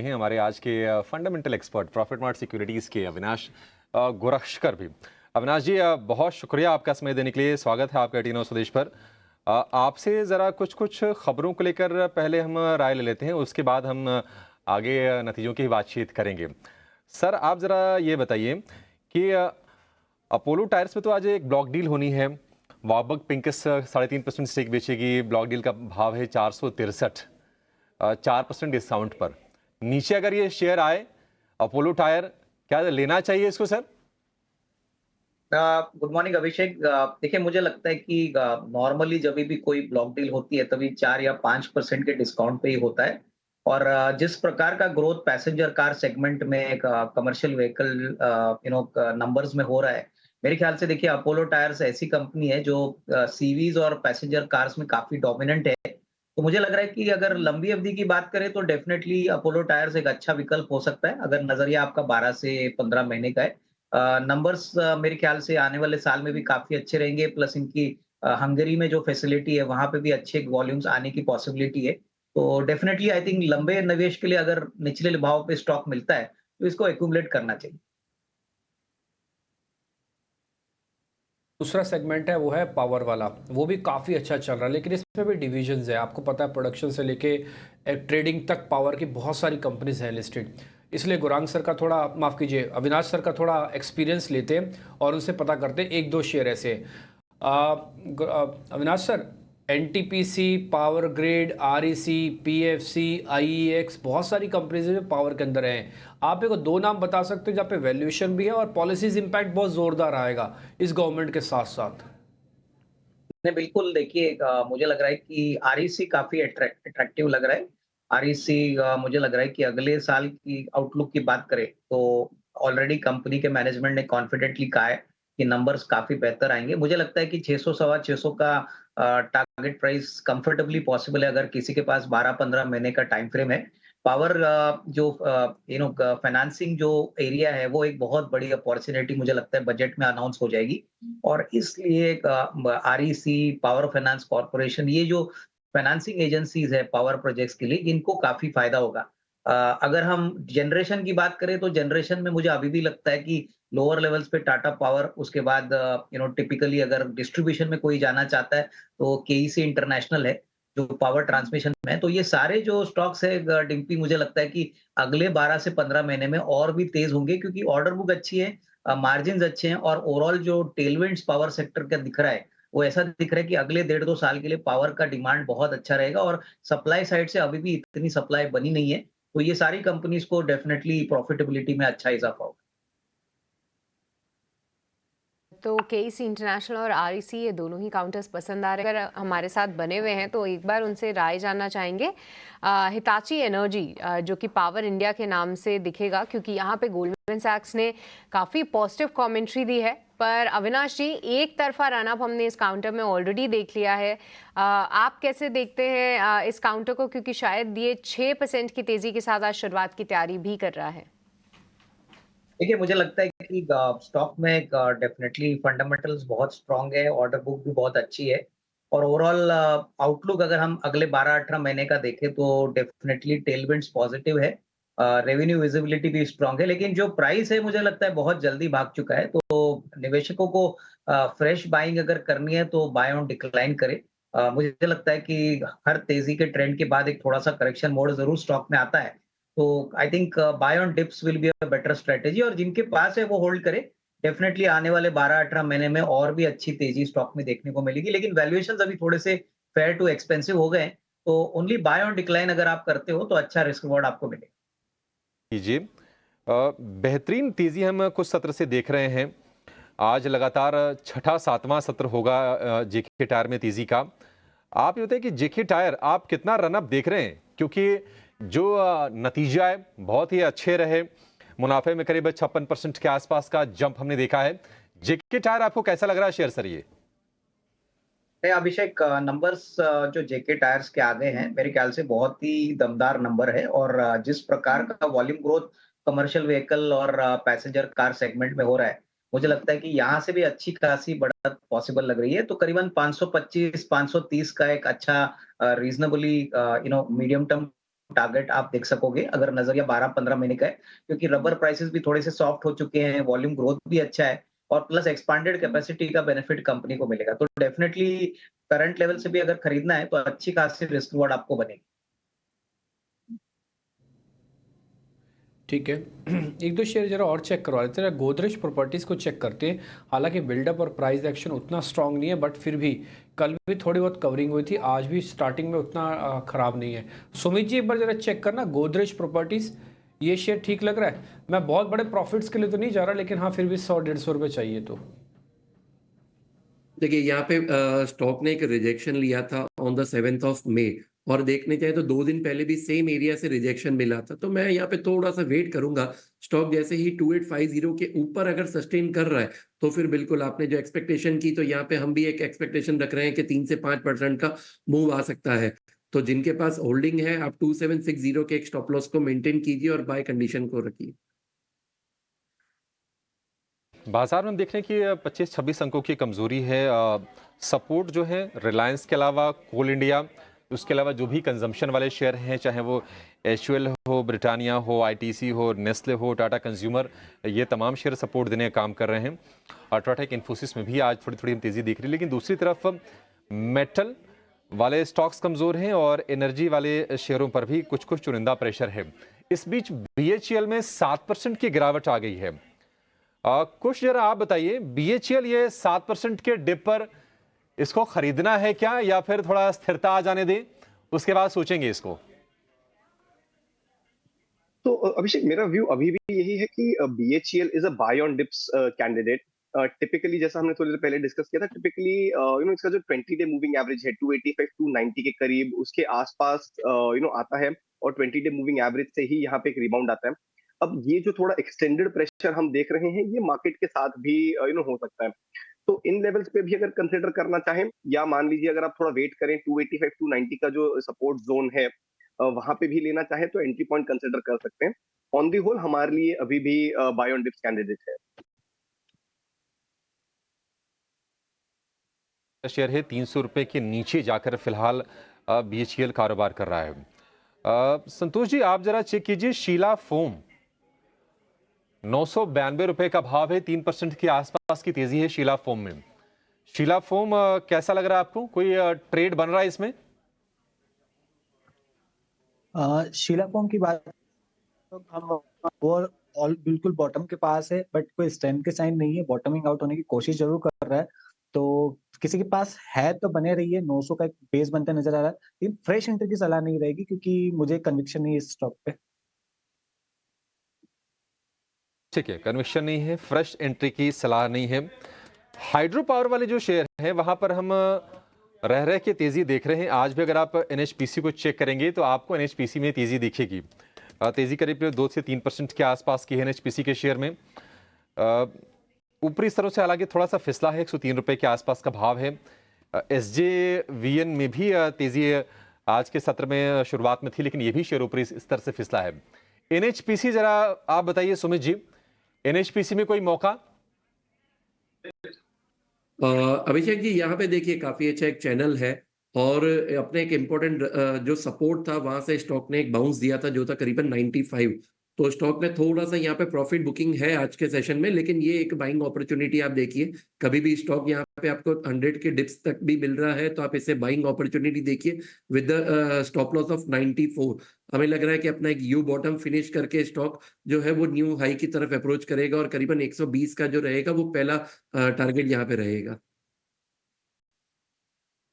हैं हमारे आज के fundamental expert profit mart securities के अविनाश गोरक्षकर भी। अविनाश जी, बहुत शुक्रिया आपका समय देने के लिए। स्वागत है आपका टीनो स्वदेश पर। आपसे ज़रा कुछ कुछ खबरों को लेकर पहले हम राय ले लेते हैं, उसके बाद हम आगे नतीजों की बातचीत करेंगे। सर, आप ज़रा ये बताइए कि अपोलो टायर्स में तो आज एक ब्लॉक डील होनी है। वाबक पिंकस 3.5% स्टेक बेचेगी। ब्लॉक डील का भाव है 463, 4% डिस्काउंट पर। नीचे अगर ये शेयर आए अपोलो टायर, क्या लेना चाहिए इसको सर? गुड मॉर्निंग अभिषेक। देखिए, मुझे लगता है कि नॉर्मली जब भी कोई ब्लॉक डील होती है तभी 4 या 5% के डिस्काउंट पे ही होता है। और जिस प्रकार का ग्रोथ पैसेंजर कार सेगमेंट में कमर्शियल व्हीकल नंबर्स में हो रहा है, मेरे ख्याल से देखिए अपोलो टायर्स ऐसी कंपनी है जो सीवीज और पैसेंजर कार्स में काफी डोमिनेंट है। तो मुझे लग रहा है कि अगर लंबी अवधि की बात करें तो डेफिनेटली अपोलो टायर्स एक अच्छा विकल्प हो सकता है, अगर नजरिया आपका 12 से 15 महीने का है। नंबर्स मेरे ख्याल से आने वाले साल में भी काफ़ी अच्छे रहेंगे, प्लस इनकी हंगरी में जो फैसिलिटी है, वहाँ पे भी अच्छे वॉल्यूम्स आने की पॉसिबिलिटी है। तो डेफिनिटली आई थिंक लंबे निवेश के लिए अगर निचले भाव पे स्टॉक मिलता है, तो इसको एक्यूमुलेट करना चाहिए। दूसरा सेगमेंट है वो है पावर वाला, वो भी काफ़ी अच्छा चल रहा है, लेकिन इसमें भी डिविजन्स है। आपको पता है प्रोडक्शन से लेके ट्रेडिंग तक पावर की बहुत सारी कंपनीज हैं लिस्टेड। इसलिए गुरांग सर का थोड़ा, माफ़ कीजिए, अविनाश सर का थोड़ा एक्सपीरियंस लेते हैं और उनसे पता करते हैं एक दो शेयर ऐसे। Avinash sir, NTPC, power grid, REC, PFC, IEX, बहुत सारी कंपनीज हैं जो पावर के अंदर हैं। आप एक दो नाम बता सकते हैं जहाँ पे वैल्यूएशन भी है और पॉलिसीज इम्पैक्ट बहुत जोरदार आएगा इस गवर्नमेंट के साथ साथ? नहीं, बिल्कुल देखिए, मुझे लग रहा है कि आरईसी काफ़ी अट्रैक्टिव लग रहा है। आरईसी मुझे लग रहा है कि अगले साल की आउटलुक की बात करें, तो ऑलरेडी कंपनी के मैनेजमेंट ने कॉन्फिडेंटली कहा है कि नंबर्स काफ़ी बेहतर आएँगे। मुझे लगता है कि 600 सवा 600 का टारगेट प्राइस कंफर्टेबली पॉसिबल है अगर किसी के पास 12-15 महीने का टाइम फ्रेम है। पावर जो फाइनेंसिंग जो एरिया है, वो एक बहुत बड़ी अपॉर्च्युनिटी मुझे लगता है बजट में अनाउंस हो जाएगी। और इसलिए आरईसी, पावर फाइनेंस कॉर्पोरेशन, ये जो फाइनेंसिंग एजेंसीज है पावर प्रोजेक्ट्स के लिए, इनको काफी फायदा होगा। अगर हम जनरेशन की बात करें तो जनरेशन में मुझे अभी भी लगता है कि लोअर लेवल्स पे टाटा पावर, उसके बाद टिपिकली अगर डिस्ट्रीब्यूशन में कोई जाना चाहता है तो केईसी इंटरनेशनल है जो पावर ट्रांसमिशन में है। तो ये सारे जो स्टॉक्स है डिम्पी, मुझे लगता है कि अगले 12 से 15 महीने में और भी तेज होंगे, क्योंकि ऑर्डर बुक अच्छी है, मार्जिन्स अच्छे हैं, और ओवरऑल जो टेलविंड्स पावर सेक्टर का दिख रहा है, वो ऐसा दिख रहा है कि अगले 1.5-2 साल के लिए पावर का डिमांड बहुत अच्छा रहेगा, और सप्लाई साइड से अभी भी इतनी सप्लाई बनी नहीं है। तो ये सारी कंपनीज को डेफिनिटली प्रॉफिटेबिलिटी में अच्छा इजाफा होगा। तो केईसी इंटरनेशनल और आरईसी, ये दोनों ही काउंटर्स पसंद आ रहे हैं। अगर हमारे साथ बने हुए हैं तो एक बार उनसे राय जानना चाहेंगे। हिताची एनर्जी, जो कि पावर इंडिया के नाम से दिखेगा, क्योंकि यहाँ पे गोल्डमैन सैक्स ने काफ़ी पॉजिटिव कमेंट्री दी है। पर अविनाश जी, एक तरफा रनअप हमने इस काउंटर में ऑलरेडी देख लिया है। आप कैसे देखते हैं इस काउंटर को, क्योंकि शायद ये 6% की तेज़ी के साथ आज शुरुआत की तैयारी भी कर रहा है? देखिए, मुझे लगता है कि स्टॉक में डेफिनेटली फंडामेंटल्स बहुत स्ट्रांग है, ऑर्डर बुक भी बहुत अच्छी है, और ओवरऑल आउटलुक अगर हम अगले 12-18 महीने का देखें तो डेफिनेटली टेलविंड्स पॉजिटिव है। रेवेन्यू विजिबिलिटी भी स्ट्रांग है, लेकिन जो प्राइस है मुझे लगता है बहुत जल्दी भाग चुका है। तो निवेशकों को फ्रेश बाइंग अगर करनी है तो बाय ऑन डिक्लाइन करे। मुझे लगता है कि हर तेजी के ट्रेंड के बाद एक थोड़ा सा करेक्शन मोड जरूर स्टॉक में आता है। तो I think by on dips will be a better strategy, और जिनके पास है वो होल्ड करे। डेफिनेटली आने वाले 12-18 महीने में और भी अच्छी तेजी स्टॉक में देखने को मिलेगी, लेकिन वैल्यूएशंस अभी थोड़े से फेयर टू एक्सपेंसिव हो गए हैं। तो ओनली बाय ऑन डिक्लाइन अगर आप करते हो तो अच्छा रिस्क रिवॉर्ड आपको मिलेगा। कीजिए। बेहतरीन तेजी हम कुछ सत्र से देख रहे हैं। आज लगातार छठा सातवां सत्र होगा जेके टायर में तेजी का। आप ये बताइए कि जेके टायर आप कितना रनअप देख रहे हैं, क्योंकि जो नतीजा है बहुत ही अच्छे रहे। मुनाफे में करीब 56% के आसपास का जंप हमने देखा है। जेके टायर आपको कैसा लग रहा है शेयर सर ये? नहीं अभिषेक, नंबर्स जो जेके टायर्स के आगे हैं, मेरे ख्याल से बहुत ही दमदार नंबर है, और जिस प्रकार का वॉल्यूम ग्रोथ कमर्शियल व्हीकल और पैसेंजर कार सेगमेंट में हो रहा है, मुझे लगता है कि यहाँ से भी अच्छी खासी बढ़त पॉसिबल लग रही है। तो करीबन 525-530 का एक अच्छा रीजनेबली मीडियम टर्म टारगेट आप देख सकोगे अगर नजरिया 12-15 महीने का है, क्योंकि रबर प्राइसेस भी थोड़े से सॉफ्ट हो चुके हैं, वॉल्यूम ग्रोथ भी अच्छा है और प्लस एक्सपांडेड कैपेसिटी का बेनिफिट कंपनी को मिलेगा। तो डेफिनेटली करंट लेवल से भी अगर खरीदना है तो अच्छी खासी रिस्क रिवॉर्ड आपको बनेगी। ठीक है। एक दो शेयर जरा और चेक करवा लेते हैं, गोदरेज प्रॉपर्टीज़ को चेक करते हैं। हालांकि बिल्डअप और प्राइस एक्शन उतना स्ट्रांग नहीं है, बट फिर भी कल भी थोड़ी बहुत कवरिंग हुई थी, आज भी स्टार्टिंग में उतना ख़राब नहीं है। सुमित जी एक बार जरा चेक करना गोदरेज प्रॉपर्टीज़, ये शेयर ठीक लग रहा है? मैं बहुत बड़े प्रॉफिट्स के लिए तो नहीं जा रहा, लेकिन हाँ फिर भी 100-150 रुपये चाहिए तो। देखिए यहाँ पे स्टॉक ने एक रिजेक्शन लिया था on the 7th of May, और देखने चाहे तो 2 दिन पहले भी सेम एरिया से रिजेक्शन मिला था। तो मैं यहाँ पे थोड़ा सा वेट करूंगा। स्टॉक जैसे ही 2850 के ऊपर अगर सस्टेन कर रहा है तो फिर बिल्कुल आपने जो एक्सपेक्टेशन की, तो यहाँ पे हम भी एक एक्सपेक्टेशन रख रहे हैं कि 3 से 5% का मूव आ सकता है। तो जिनके पास होल्डिंग है, आप 2760 के एक स्टॉप लॉस को मेंटेन कीजिए और बाय कंडीशन को रखिए। बाजार में हम देख रहे हैं कि 25-26 अंकों की कमजोरी है। सपोर्ट जो है रिलायंस के अलावा कोल इंडिया, उसके अलावा जो भी कंजम्पशन वाले शेयर हैं, चाहे वो एचयूएल हो, ब्रिटानिया हो, आईटीसी हो, नेस्ले हो, टाटा कंज्यूमर, ये तमाम शेयर सपोर्ट देने का काम कर रहे हैं। अल्ट्राटेक, इन्फोसिस में भी आज थोड़ी थोड़ी हम तेजी दिख रही है, लेकिन दूसरी तरफ मेटल वाले स्टॉक्स कमजोर हैं और एनर्जी वाले शेयरों पर भी कुछ कुछ चुनिंदा प्रेशर है। इस बीच बीएचईएल में 7% की गिरावट आ गई है। कुछ जरा आप बताइए, बीएचईएल ये 7% के डिप पर इसको खरीदना है क्या, या फिर थोड़ा स्थिरता आ जाने दें उसके बाद सोचेंगे इसको? तो अभिषेक, मेरा व्यू अभी भी यही है कि BHEL is a buy on dips candidate. Typically जैसा हमने थोड़ी देर पहले डिस्कस किया था, टिपिकली इसका जो 20 डे मूविंग एवरेज है 285 290 के करीब, उसके आसपास आता है, और 20 डे मूविंग एवरेज से ही यहाँ पे एक रिबाउंड आता है। अब ये जो थोड़ा एक्सटेंडेड प्रेशर हम देख रहे हैं, ये मार्केट के साथ भी हो सकता है। तो इन लेवल्स पे भी अगर कंसिडर करना चाहें, या मान लीजिए अगर आप थोड़ा वेट करें 285 290 का जो सपोर्ट जोन है वहां पे भी लेना चाहे तो एंट्री पॉइंट कंसिडर कर सकते हैं। ऑन दी होल हमारे लिए अभी भी बाय ऑन डिप्स कैंडिडेट है। शेयर है 300 रुपए के नीचे जाकर फिलहाल बीएचईएल कारोबार कर रहा है। संतोष जी, आप जरा चेक कीजिए शीला फोम, 992 रुपए का भाव है, 3% के आसपास की तेजी है शीला फोम में। शीला फोम कैसा लग रहा है आपको? कोई ट्रेड बन रहा है इसमें? शीला फोम की बात तो हम और ऑल बिल्कुल बॉटम के पास है, बट कोई स्ट्रेंथ के साइन नहीं है, बॉटमिंग आउट होने की कोशिश जरूर कर रहा है। तो किसी के पास है तो बने रही है, 900 का एक बेस बनता नजर आ रहा है, लेकिन फ्रेश एंट्री की सलाह नहीं रहेगी क्योंकि मुझे कन्विक्शन नहीं है इस स्टॉक पे। ठीक है, कन्विक्शन नहीं है, फ्रेश एंट्री की सलाह नहीं है। हाइड्रो पावर वाले जो शेयर हैं वहां पर हम रह के तेजी देख रहे हैं। आज भी अगर आप एनएचपीसी को चेक करेंगे तो आपको एनएचपीसी में तेजी दिखेगी। तेजी करीब 2 से 3% के आसपास की है एनएचपीसी के शेयर में। ऊपरी स्तरों से हालांकि थोड़ा सा फिसला है, 103 रुपए के आसपास का भाव है। एसजेवीएन में भी तेजी आज के सत्र में शुरुआत में थी, लेकिन ये भी शेयर ऊपरी स्तर से फिसला है। एनएचपीसी जरा आप बताइए सुमित जी, एनएचपीसी में कोई मौका? अभिषेक जी, यहाँ पे देखिए काफी अच्छा एक चैनल है, और अपने एक इम्पोर्टेंट जो सपोर्ट था वहां से स्टॉक ने एक बाउंस दिया था जो था करीबन 95। तो स्टॉक में थोड़ा सा यहाँ पे प्रॉफिट बुकिंग है आज के सेशन में, लेकिन ये एक बाइंग अपॉर्चुनिटी आप देखिए। कभी भी स्टॉक यहाँ पे आपको 100 के डिप्स तक भी मिल रहा है तो आप इसे बाइंग अपॉर्चुनिटी देखिए विद स्टॉप लॉस ऑफ 94। हमें लग रहा है कि अपना एक यू बॉटम फिनिश करके स्टॉक जो है वो न्यू हाई की तरफ अप्रोच करेगा, और करीबन 120 का जो रहेगा वो पहला टारगेट यहाँ पे रहेगा।